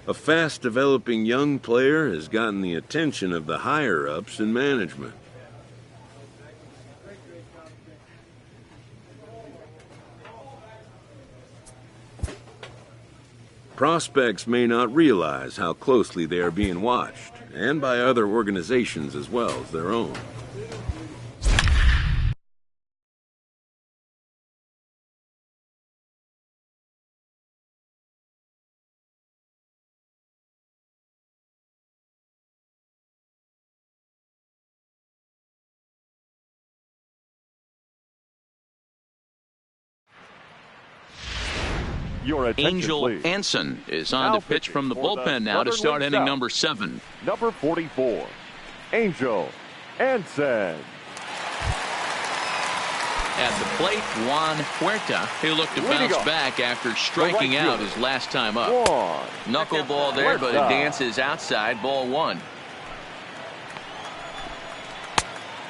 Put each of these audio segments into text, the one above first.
A fast-developing young player has gotten the attention of the higher-ups in management. Prospects may not realize how closely they are being watched, and by other organizations as well as their own. Angel Anson is on to pitch from the bullpen now to start inning number 7. Number 44, Angel Anson. At the plate, Juan Huerta, who looked to bounce back after striking out his last time up. Knuckleball there, but it dances outside, ball 1.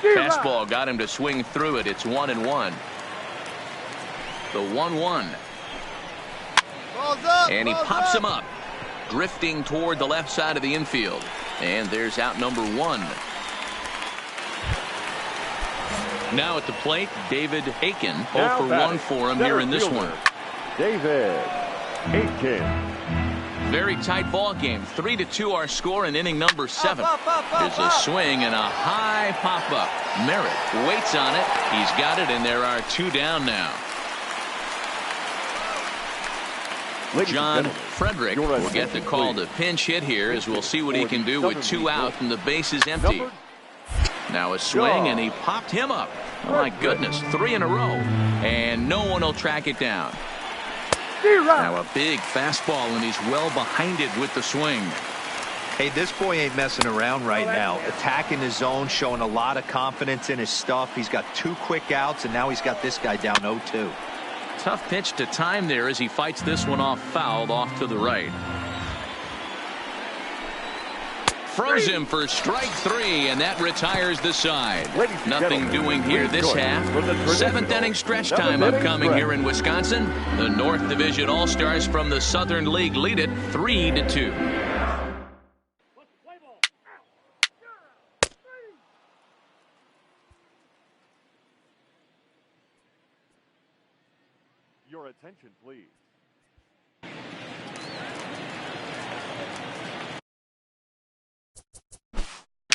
Fastball got him to swing through it. It's 1-1. The 1-1. And he pops him up, drifting toward the left side of the infield. And there's out number 1. Now at the plate, David Aiken. 0 for 1 for him here in this one. David Aiken. Very tight ball game. 3-2 our score in inning number 7. There's a swing and a high pop-up. Merritt waits on it. He's got it, and there are 2 down now. John Frederick will get the call to pinch hit here, as we'll see what he can do with 2 out and the bases empty. Now a swing, and he popped him up. Oh my goodness, 3 in a row, and no one will track it down. Now a big fastball, and he's well behind it with the swing. Hey, this boy ain't messing around right now. Attacking his zone, showing a lot of confidence in his stuff. He's got 2 quick outs, and now he's got this guy down 0-2. Tough pitch to time there as he fights this one off, fouled off to the right. Froze him for strike 3, and that retires the side. Nothing doing here this half. 7th inning stretch time upcoming here in Wisconsin. The North Division All-Stars from the Southern League lead it 3-2. Your attention, please.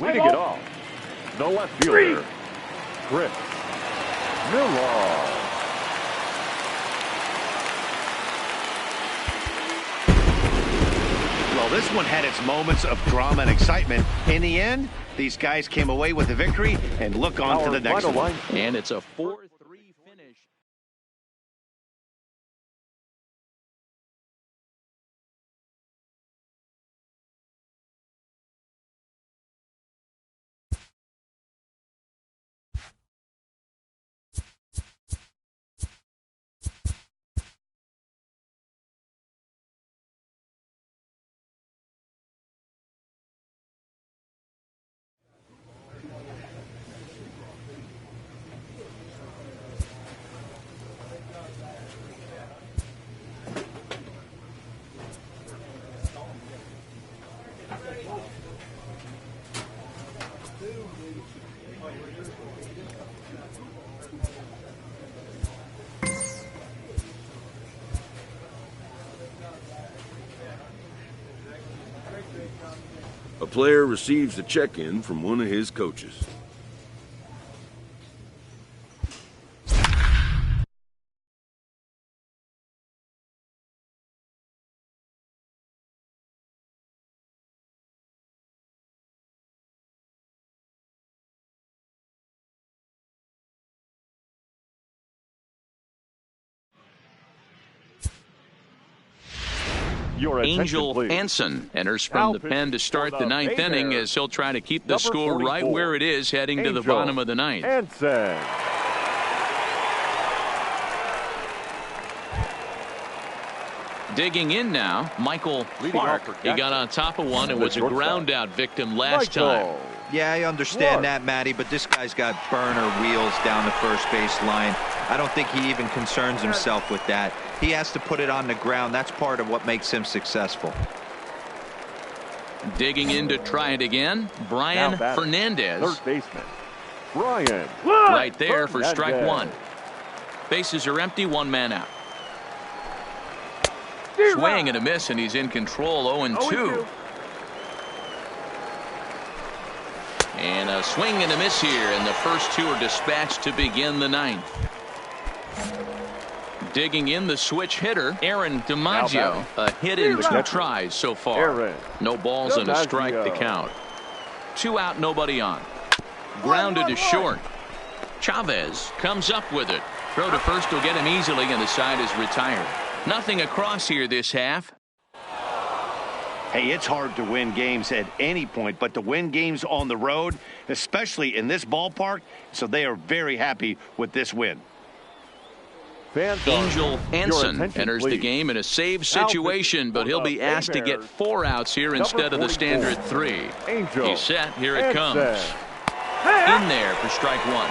Leading it off, the left fielder, Chris Miller. Well, this one had its moments of drama and excitement. In the end, these guys came away with the victory, and look on to the next one. And it's a 4-3 finish. A player receives a check-in from one of his coaches. Angel Anson enters from the pen to start the 9th inning, as he'll try to keep the score right where it is heading to the bottom of the 9th. Anson. Digging in now, Michael Clark. He got on top of one and was a ground out victim last time. Yeah, I understand that, Matty, but this guy's got burner wheels down the first base line. I don't think he even concerns himself with that. He has to put it on the ground. That's part of what makes him successful. Digging in to try it again, Brian Fernandez. Third baseman, Brian. Right there for strike one. Bases are empty, one man out. Swing and a miss, and he's in control. 0-2. And a swing and a miss here, and the first two are dispatched to begin the ninth. Digging in the switch hitter, Aaron DiMaggio. A hit in two tries so far. No balls and a strike to count. 2 out, nobody on. Grounded to short. Chavez comes up with it. Throw to first will get him easily, and the side is retired. Nothing across here this half. Hey, it's hard to win games at any point, but to win games on the road, especially in this ballpark, so they are very happy with this win. Angel Anson enters the game in a save situation, but he'll be asked to get 4 outs here instead of the standard 3. He's set. Here it comes. In there for strike one.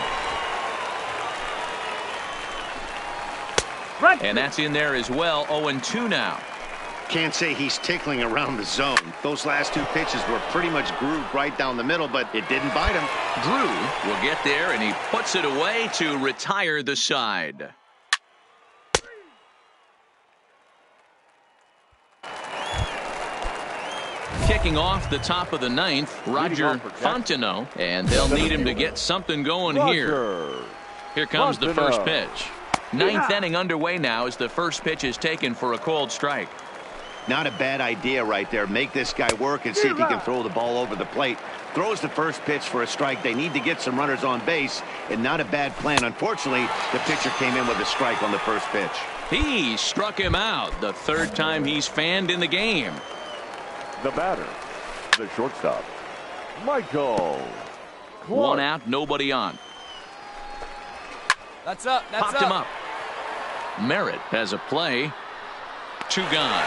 And that's in there as well. 0-2 now. Can't say he's tickling around the zone. Those last 2 pitches were pretty much grooved right down the middle, but it didn't bite him. Drew will get there, and he puts it away to retire the side. Kicking off the top of the ninth, Roger Fontenot, and they'll need him to get something going here. Here comes the first pitch. Ninth inning underway now as the first pitch is taken for a called strike. Not a bad idea right there. Make this guy work and see if he can throw the ball over the plate. Throws the first pitch for a strike. They need to get some runners on base, and not a bad plan. Unfortunately, the pitcher came in with a strike on the first pitch. He struck him out, the third time he's fanned in the game. The batter, the shortstop, Michael Clark. 1 out, nobody on. That's up. Popped him up. Merritt has a play. 2 gone.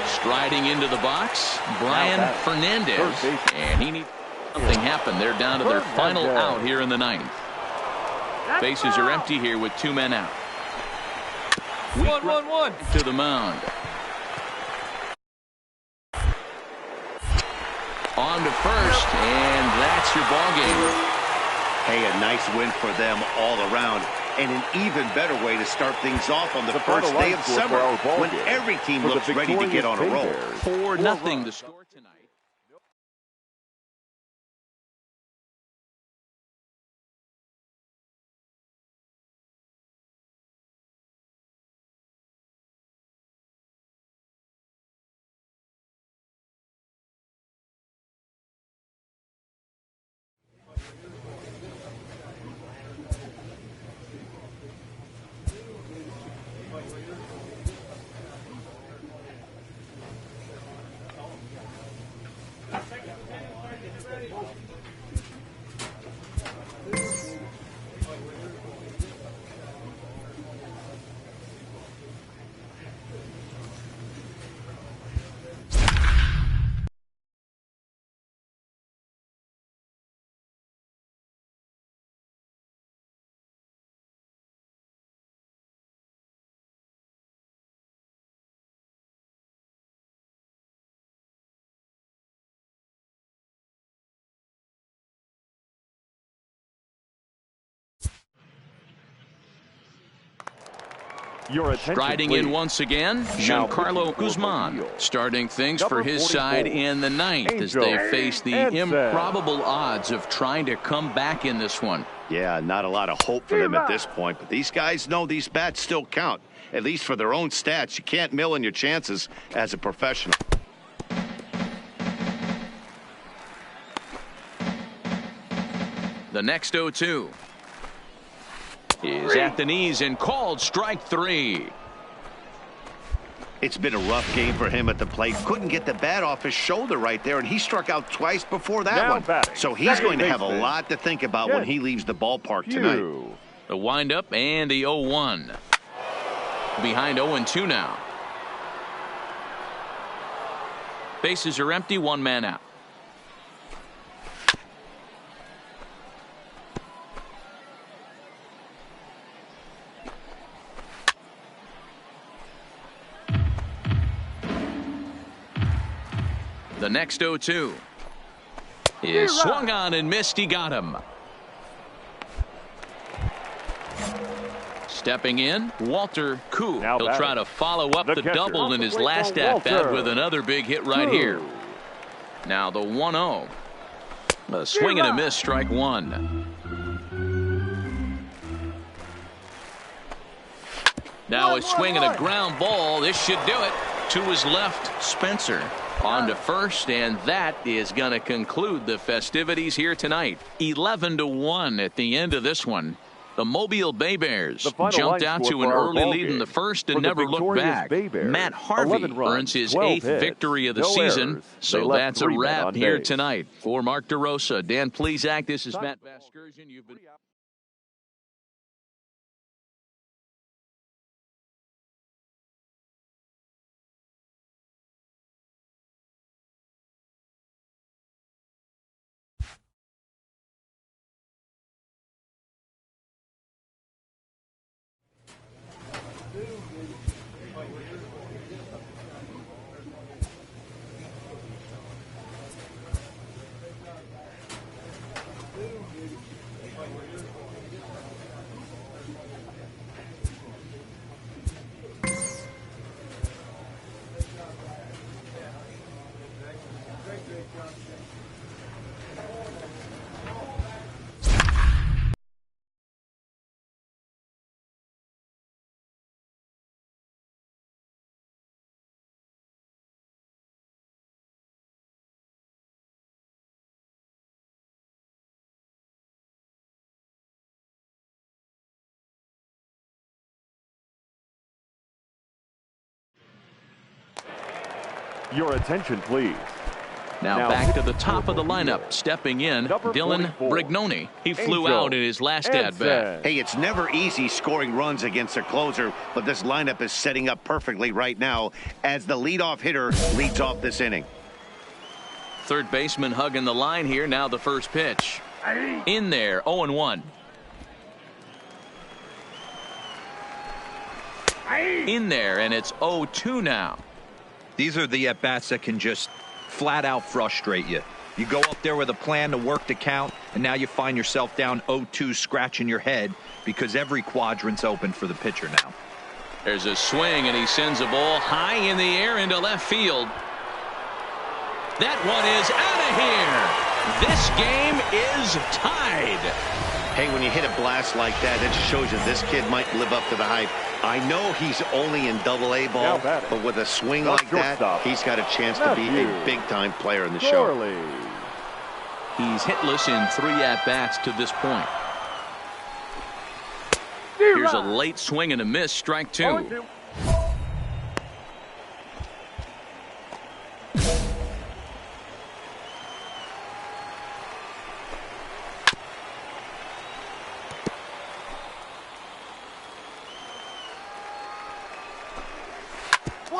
Striding into the box, Brian Fernandez. And he needs something happen. They're down to their final out here in the ninth. Bases are empty here with 2 men out. 1-1-1 to the mound. On to first, and that's your ball game. Hey, a nice win for them all around, and an even better way to start things off on the first day of summer when every team looks ready to get on a roll. 4-0 the score tonight. Striding in once again, Giancarlo Guzman starting things for his side in the ninth as they face the improbable odds of trying to come back in this one. Yeah, not a lot of hope for them at this point, but these guys know these bats still count, at least for their own stats. You can't mill in your chances as a professional. The next 0-2 is at the knees and called strike 3. It's been a rough game for him at the plate. Couldn't get the bat off his shoulder right there, and he struck out twice before that one. So he's going to have a lot to think about when he leaves the ballpark tonight. The windup and the 0-1. Behind 0-2 now. Bases are empty, one man out. The next 0-2 is swung on and missed. He got him. Stepping in, Walter Koo. He'll try to follow up the double in his last at-bat with another big hit right here. Now the 1-0. A swing and a miss, strike one. Now a swing and a ground ball. This should do it. To his left, Spencer. On to first, and that is going to conclude the festivities here tonight. 11-1 at the end of this one. The Mobile Bay Bears jumped out to an early lead in the first and never looked back. Matt Harvey earns his 8th victory of the season, so that's a wrap here tonight. For Mark DeRosa, Dan Plesac, this is Matt Vasgersian. You've been Your attention, please. Now back to the top of the lineup. Stepping in, Dylan Brignoni. He flew out in his last at-bat. Hey, it's never easy scoring runs against a closer, but this lineup is setting up perfectly right now as the leadoff hitter leads off this inning. Third baseman hugging the line here. Now the first pitch. In there, 0-1. In there, and it's 0-2 now. These are the at-bats that can just flat out frustrate you. You go up there with a plan to work the count, and now you find yourself down 0-2 scratching your head because every quadrant's open for the pitcher now. There's a swing, and he sends a ball high in the air into left field. That one is out of here. This game is tied. Hey, when you hit a blast like that, it just shows you this kid might live up to the hype. I know he's only in Double-A ball, but with a swing like that, he's got a chance to be a big-time player in the show. He's hitless in 3 at-bats to this point. Here's a late swing and a miss, strike 2.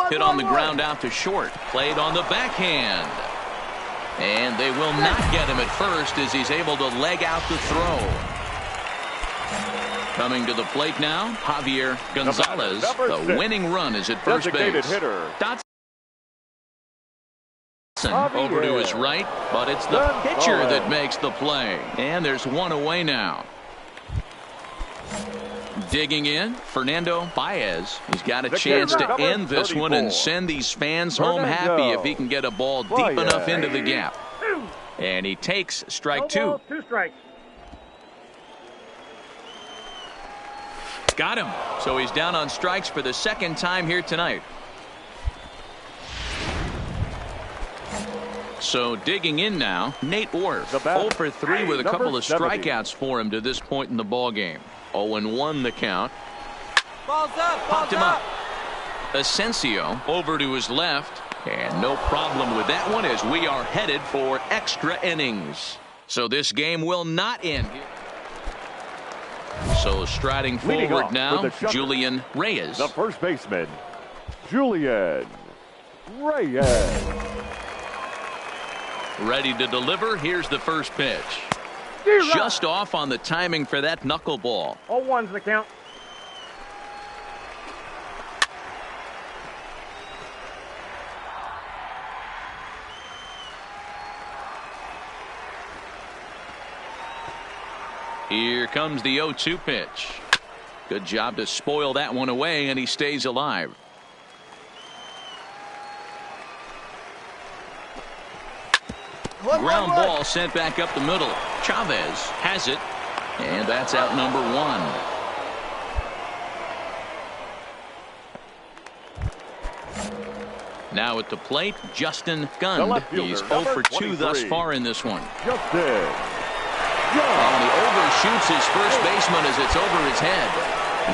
Hit on the ground out to short. Played on the backhand. And they will not get him at first as he's able to leg out the throw. Coming to the plate now, Javier Gonzalez. The winning run is at first base. Dotson over to his right, but it's the pitcher that makes the play. And there's one away now. Digging in, Fernando Baez. He's got a chance to end this one and send these fans home happy if he can get a ball deep enough into the gap. And he takes strike 2. 2 strikes. Got him. So he's down on strikes for the second time here tonight. So digging in now, Nate Orf. 0 for 3 with a couple of strikeouts for him to this point in the ball game. 0-1 the count. Balls up. Popped him up. Asensio over to his left. And no problem with that one as we are headed for extra innings. So this game will not end. So striding forward now, Julian Reyes. The first baseman, Julian Reyes. Ready to deliver. Here's the first pitch. Just off on the timing for that knuckleball. 0-1's the count. Here comes the 0-2 pitch. Good job to spoil that one away, and he stays alive. Ground ball sent back up the middle. Chavez has it, and that's out number 1. Now at the plate, Justin Gunn. He's 0 for 2 thus far in this one. Justin. And he overshoots his first baseman as it's over his head.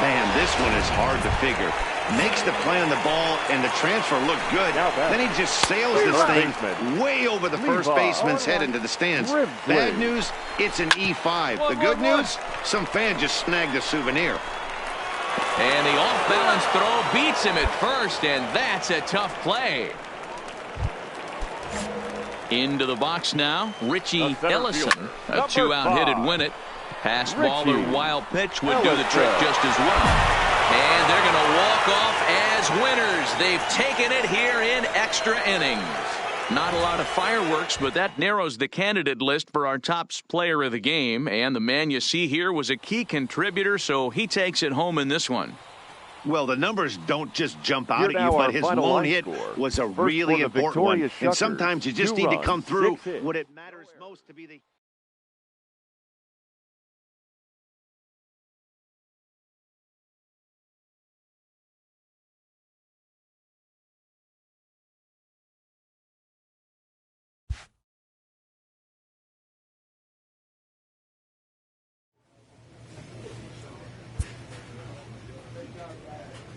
Man, this one is hard to figure. Makes the play on the ball, and the transfer looked good. Then he just sails this thing way over the first baseman's head into the stands. Bad news, it's an E5. The good news, some fan just snagged a souvenir. And the off-balance throw beats him at first, and that's a tough play. Into the box now, Richie Ellison. A 2-out hit would win it. Pass ball or wild pitch would do the trick just as well. And they're going to walk off as winners. They've taken it here in extra innings. Not a lot of fireworks, but that narrows the candidate list for our top player of the game. And the man you see here was a key contributor, so he takes it home in this one. Well, the numbers don't just jump out at you, but his lone hit was a really important one. And sometimes you just need to come through. What it matters most to be the...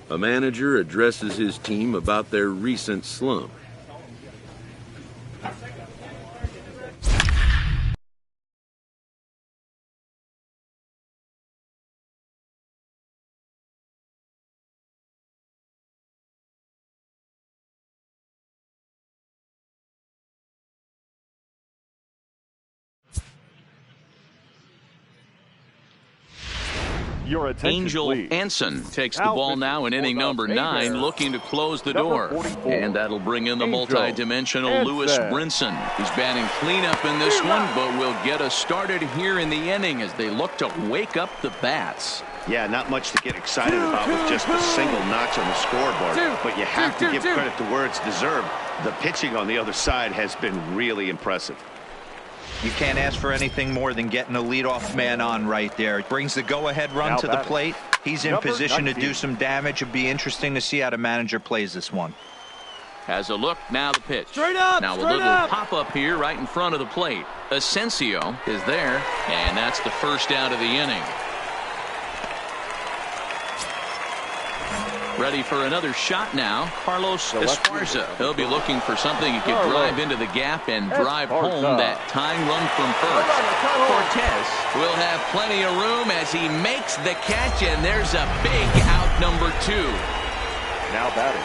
A manager addresses his team about their recent slump. Angel Anson takes the ball now in inning number 9, looking to close the door. And that'll bring in the multi-dimensional Lewis Brinson. He's batting cleanup in this one, but will get us started here in the inning as they look to wake up the bats. Yeah, not much to get excited about with just a single notch on the scoreboard. But you have to give credit to where it's deserved. The pitching on the other side has been really impressive. You can't ask for anything more than getting a leadoff man on right there. It brings the go-ahead run to the plate. He's in position to do some damage. It'd be interesting to see how the manager plays this one. Has a look, now the pitch. Straight up, now a little pop-up here right in front of the plate. Asensio is there, and that's the first out of the inning. Ready for another shot now, Carlos Esparza. He'll be looking for something he could drive into the gap and drive home that tying run from first. Cortez will have plenty of room as he makes the catch, and there's a big out number 2. Now batting.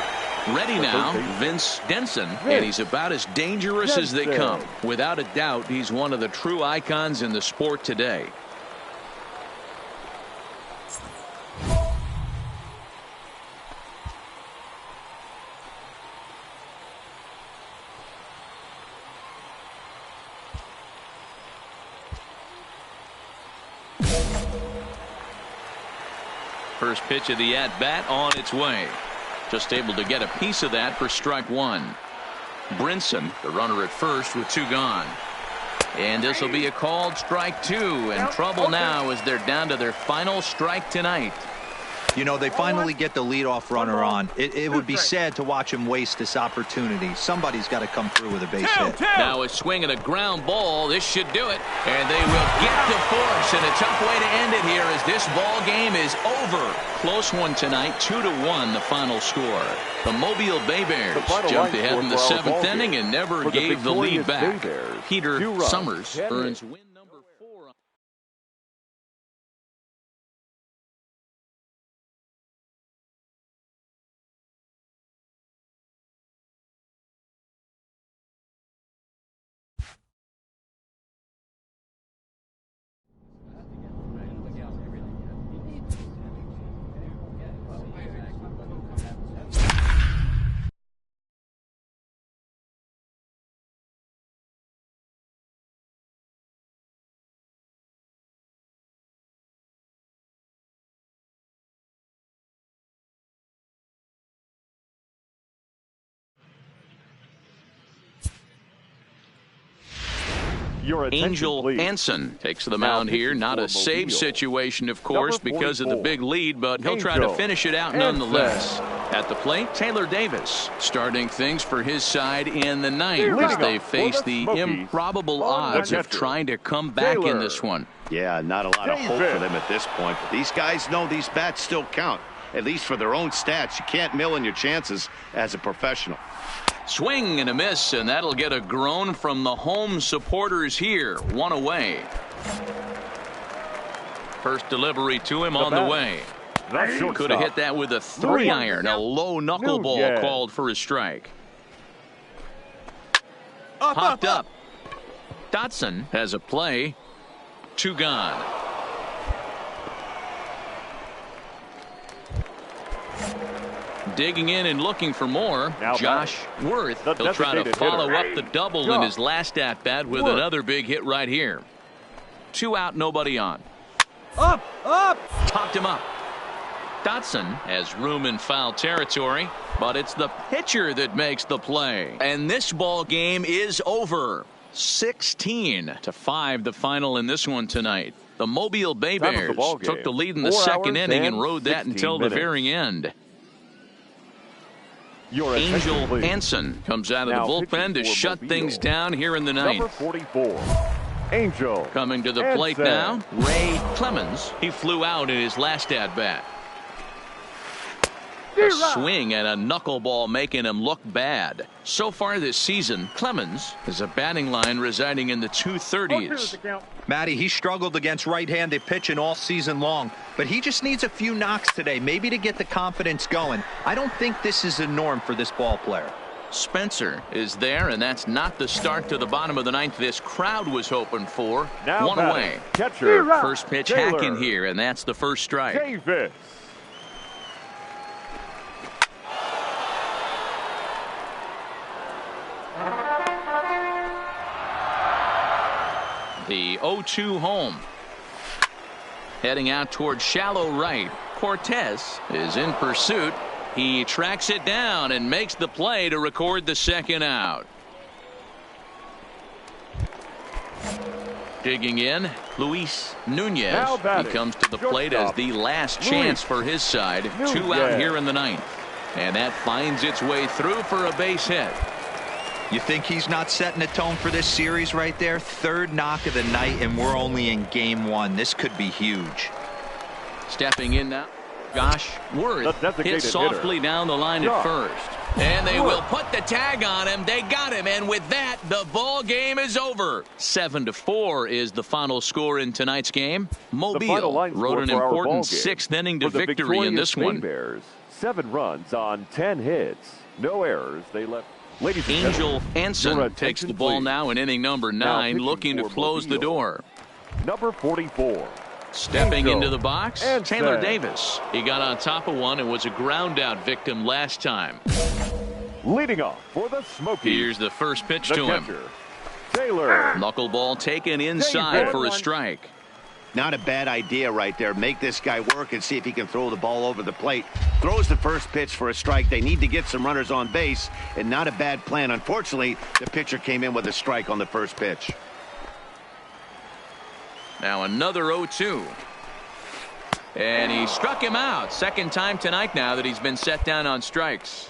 Ready now, Vince Denson, and he's about as dangerous as they come. Without a doubt, he's one of the true icons in the sport today. First pitch of the at-bat on its way. Just able to get a piece of that for strike 1. Brinson, the runner at first with 2 gone. And this will be a called strike 2. And trouble now as they're down to their final strike tonight. You know, they finally get the leadoff runner on. It would be sad to watch him waste this opportunity. Somebody's got to come through with a base hit. Now a swing and a ground ball. This should do it. And they will get to force. And a tough way to end it here as this ball game is over. Close one tonight, 2-1 the final score. The Mobile Bay Bears jumped ahead in the 7th inning and never gave the lead back. Peter Summers earns win number 4. Angel Anson takes the mound here. Not a save situation, of course, because of the big lead, but he'll try to finish it out nonetheless. At the plate, Taylor Davis starting things for his side in the 9th as they face the improbable odds of trying to come back in this one. Yeah, not a lot of hope for them at this point. But these guys know these bats still count, at least for their own stats. You can't mill in your chances as a professional. Swing and a miss, and that'll get a groan from the home supporters here. One away. First delivery to him on the way. Could have hit that with a 3-iron. A low knuckleball called for a strike. Popped up. Dotson has a play. 2 gone. Digging in and looking for more. Josh Worth. He'll try to follow up the double in his last at-bat with another big hit right here. 2 out, nobody on. Up! Popped him up. Dotson has room in foul territory, but it's the pitcher that makes the play. And this ball game is over. 16-5 the final in this one tonight. The Mobile Bay Bears took the lead in the 2nd inning and rode that until the very end. Angel Anson comes out of the bullpen to shut things down here in the 9th. Number 44, Angel Coming to the plate now, Ray Clemens. He flew out in his last at-bat. A swing and a knuckleball making him look bad. So far this season, Clemens has a batting line residing in the 230s. Matty, he struggled against right-handed pitching all season long, but he just needs a few knocks today, maybe to get the confidence going. I don't think this is a norm for this ball player. Spencer is there, and that's not the start to the bottom of the 9th this crowd was hoping for. Now 1 away. Catcher, First pitch hacking here, and that's the first strike. Davis. The 0-2 home. Heading out toward shallow right. Cortez is in pursuit. He tracks it down and makes the play to record the 2nd out. Digging in, Luis Nunez. He comes to the plate as the last chance for his side. 2 out here in the 9th. And that finds its way through for a base hit. You think he's not setting a tone for this series right there? 3rd knock of the night, and we're only in game 1. This could be huge. Stepping in now, Josh Worth hit softly down the line at first. And they will put the tag on him. They got him, and with that, the ball game is over. 7-4 is the final score in tonight's game. Mobile wrote an important 6th inning to victory in this one. Bears, 7 runs on 10 hits. No errors. They left. Angel Anson takes the ball now in inning number 9, looking to close the door. Number 44. Stepping into the box, Taylor Davis. He got on top of one and was a ground out victim last time. Leading off for the Smokies. Here's the first pitch to him. Taylor. Knuckleball taken inside for a strike. Not a bad idea right there. Make this guy work and see if he can throw the ball over the plate. Throws the first pitch for a strike. They need to get some runners on base, and not a bad plan. Unfortunately, the pitcher came in with a strike on the first pitch. Now another 0-2. And he struck him out. Second time tonight now that he's been set down on strikes.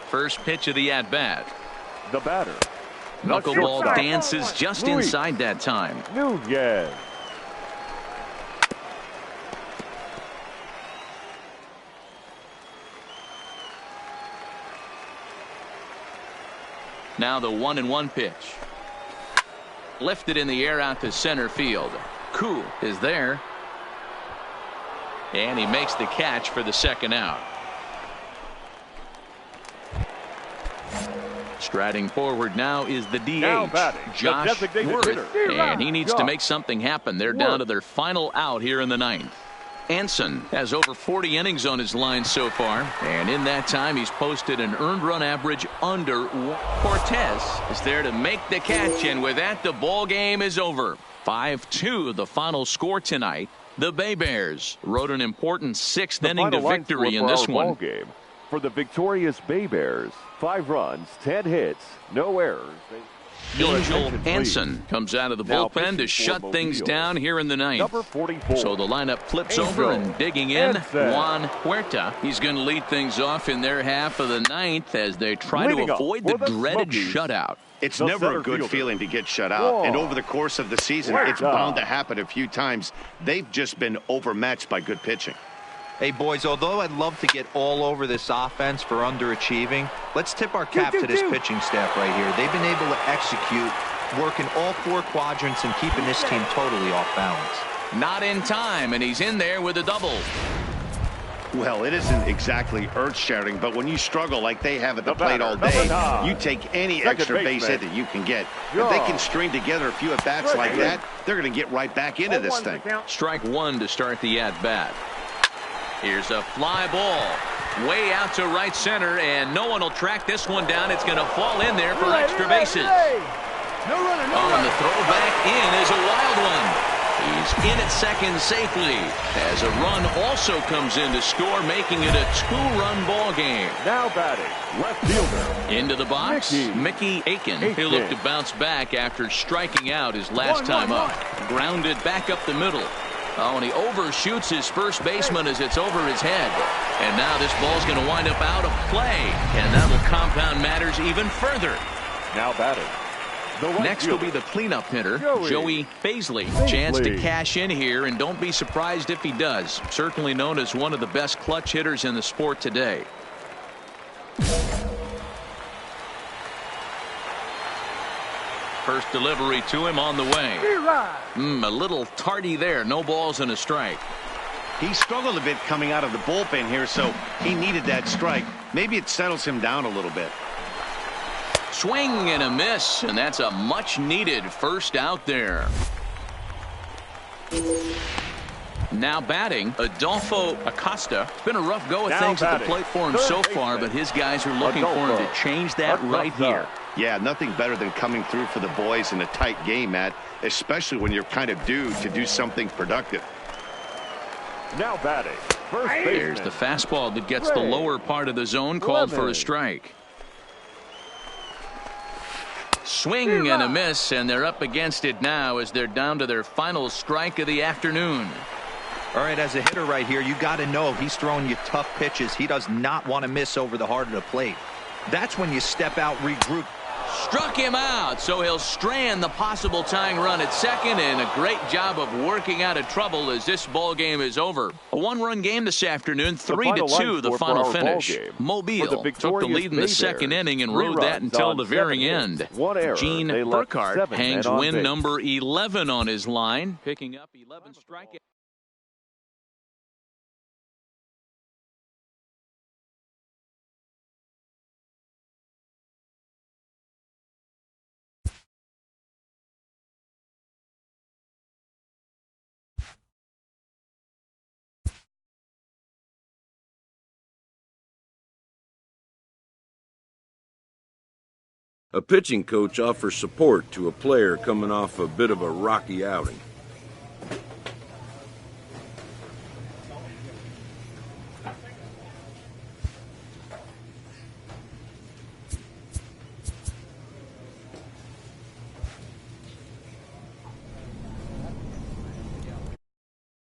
First pitch of the at-bat. The batter. Knuckleball dances just inside that time. Nunez. Now the 1-1 pitch. Lifted in the air out to center field. Koo is there. And he makes the catch for the second out. Striding forward now is the DH, Josh Worth, and he needs to make something happen. They're down to their final out here in the ninth. Anson has over 40 innings on his line so far, and in that time he's posted an earned run average under. Cortez is there to make the catch, and with that the ball game is over. 5-2 the final score tonight. The Bay Bears rode an important sixth inning to victory in this one. Game. For the victorious Bay Bears, 5 runs, 10 hits, no errors. Angel Anson comes out of the bullpen to shut things down here in the ninth. Number 44. So the lineup flips over, and digging in, Juan Huerta. He's going to lead things off in their half of the ninth as they try to avoid the dreaded shutout. It's never a good feeling to get shut out, and over the course of the season, it's bound to happen a few times. They've just been overmatched by good pitching. Hey, boys, although I'd love to get all over this offense for underachieving, let's tip our cap to this pitching staff right here. They've been able to execute, working all 4 quadrants and keeping this team totally off balance. Not in time, and he's in there with a double. Well, it isn't exactly earth-shattering, but when you struggle like they have at the plate all day, you take any extra base hit that you can get. If they can string together a few at-bats like that, they're going to get right back into this thing. Strike 1 to start the at-bat. Here's a fly ball way out to right center, and no one will track this one down. It's going to fall in there for extra bases. And the throw back in is a wild one. He's in at second safely as a run also comes in to score, making it a 2-run ball game. Now batting, left fielder. Into the box, Mickey Aiken. He'll look to bounce back after striking out his last time up. Grounded back up the middle. Oh, and he overshoots his first baseman as it's over his head. And now this ball's going to wind up out of play, and that'll compound matters even further. Now batting. Next will be the cleanup hitter, Joey Paisley. Chance to cash in here, and don't be surprised if he does. Certainly known as one of the best clutch hitters in the sport today. First delivery to him on the way. A little tardy there. No balls and a strike. He struggled a bit coming out of the bullpen here, so he needed that strike. Maybe it settles him down a little bit. Swing and a miss, and that's a much-needed first out there. Now batting, Adolfo Acosta. It's been a rough go of things at the plate for him so far, but his guys are looking for him to change that right here. Yeah, nothing better than coming through for the boys in a tight game, Matt, especially when you're kind of due to do something productive. Now batting, first baseman. There's the fastball that gets the lower part of the zone, called for a strike. Swing and a miss, and they're up against it now as they're down to their final strike of the afternoon. All right, as a hitter right here, you got to know he's throwing you tough pitches. He does not want to miss over the heart of the plate. That's when you step out, regroup. Struck him out, so he'll strand the possible tying run at second, and a great job of working out of trouble as this ball game is over. A 1-run game this afternoon, 3-2 the final finish. Mobile took the lead in the second inning and rode that until the very end. Gene Burkhardt hangs win number 11 on his line, picking up 11 strikeouts. A pitching coach offers support to a player coming off a bit of a rocky outing.